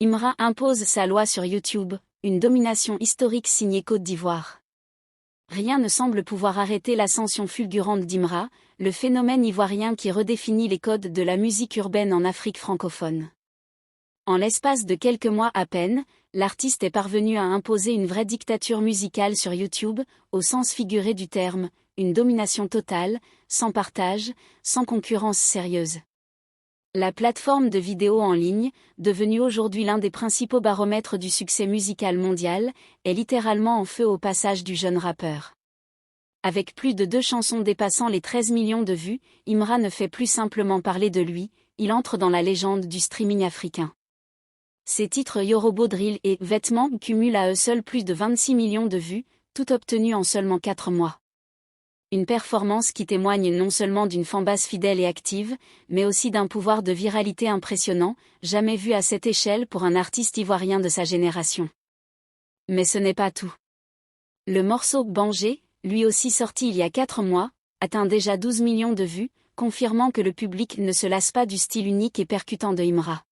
Imra impose sa loi sur YouTube, une domination historique signée Côte d'Ivoire. Rien ne semble pouvoir arrêter l'ascension fulgurante d'Imra, le phénomène ivoirien qui redéfinit les codes de la musique urbaine en Afrique francophone. En l'espace de quelques mois à peine, l'artiste est parvenu à imposer une vraie dictature musicale sur YouTube, au sens figuré du terme, une domination totale, sans partage, sans concurrence sérieuse. La plateforme de vidéos en ligne, devenue aujourd'hui l'un des principaux baromètres du succès musical mondial, est littéralement en feu au passage du jeune rappeur. Avec plus de 2 chansons dépassant les 13 millions de vues, Imra ne fait plus simplement parler de lui, il entre dans la légende du streaming africain. Ses titres Yorobo Drill et Vêtements cumulent à eux seuls plus de 26 millions de vues, tout obtenu en seulement 4 mois. Une performance qui témoigne non seulement d'une fanbase fidèle et active, mais aussi d'un pouvoir de viralité impressionnant, jamais vu à cette échelle pour un artiste ivoirien de sa génération. Mais ce n'est pas tout. Le morceau Bangé, lui aussi sorti il y a 4 mois, atteint déjà 12 millions de vues, confirmant que le public ne se lasse pas du style unique et percutant de Imra.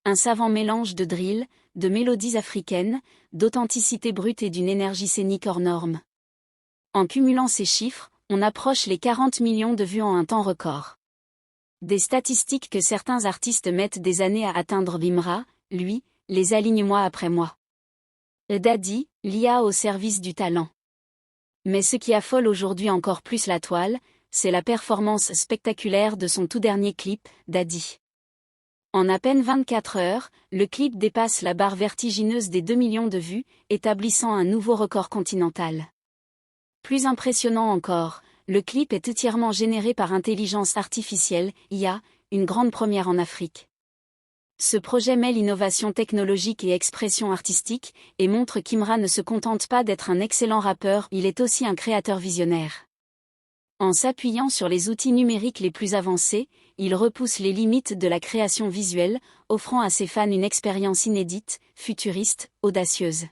Un savant mélange de drill, de mélodies africaines, d'authenticité brute et d'une énergie scénique hors norme. En cumulant ces chiffres, on approche les 40 millions de vues en un temps record. Des statistiques que certains artistes mettent des années à atteindre. Imra, lui, les aligne mois après mois. Daddy, l'IA au service du talent. Mais ce qui affole aujourd'hui encore plus la toile, c'est la performance spectaculaire de son tout dernier clip, Daddy. En à peine 24 heures, le clip dépasse la barre vertigineuse des 2 millions de vues, établissant un nouveau record continental. Plus impressionnant encore, le clip est entièrement généré par intelligence artificielle, IA, une grande première en Afrique. Ce projet mêle innovation technologique et expression artistique, et montre qu'Imra ne se contente pas d'être un excellent rappeur, il est aussi un créateur visionnaire. En s'appuyant sur les outils numériques les plus avancés, il repousse les limites de la création visuelle, offrant à ses fans une expérience inédite, futuriste, audacieuse.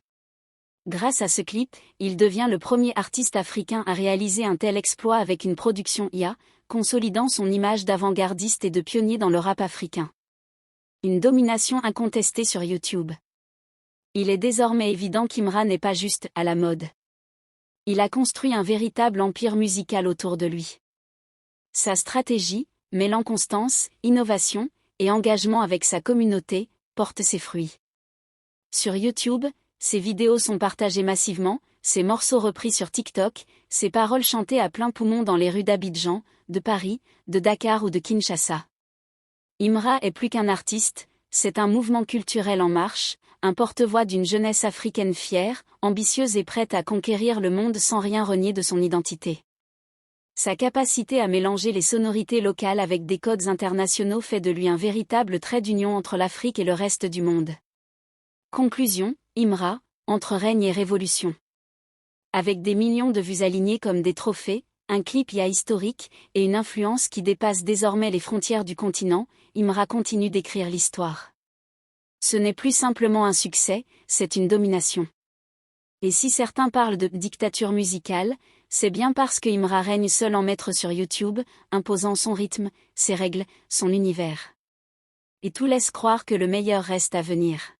Grâce à ce clip, il devient le premier artiste africain à réaliser un tel exploit avec une production IA, consolidant son image d'avant-gardiste et de pionnier dans le rap africain. Une domination incontestée sur YouTube. Il est désormais évident qu'Imra n'est pas juste à la mode. Il a construit un véritable empire musical autour de lui. Sa stratégie, mêlant constance, innovation et engagement avec sa communauté, porte ses fruits. Sur YouTube, ses vidéos sont partagées massivement, ses morceaux repris sur TikTok, ses paroles chantées à plein poumon dans les rues d'Abidjan, de Paris, de Dakar ou de Kinshasa. Imra est plus qu'un artiste, c'est un mouvement culturel en marche, un porte-voix d'une jeunesse africaine fière, ambitieuse et prête à conquérir le monde sans rien renier de son identité. Sa capacité à mélanger les sonorités locales avec des codes internationaux fait de lui un véritable trait d'union entre l'Afrique et le reste du monde. Conclusion, Imra, entre règne et révolution. Avec des millions de vues alignées comme des trophées, un clip IA historique et une influence qui dépasse désormais les frontières du continent, Imra continue d'écrire l'histoire. Ce n'est plus simplement un succès, c'est une domination. Et si certains parlent de dictature musicale, c'est bien parce que Imra règne seul en maître sur YouTube, imposant son rythme, ses règles, son univers. Et tout laisse croire que le meilleur reste à venir.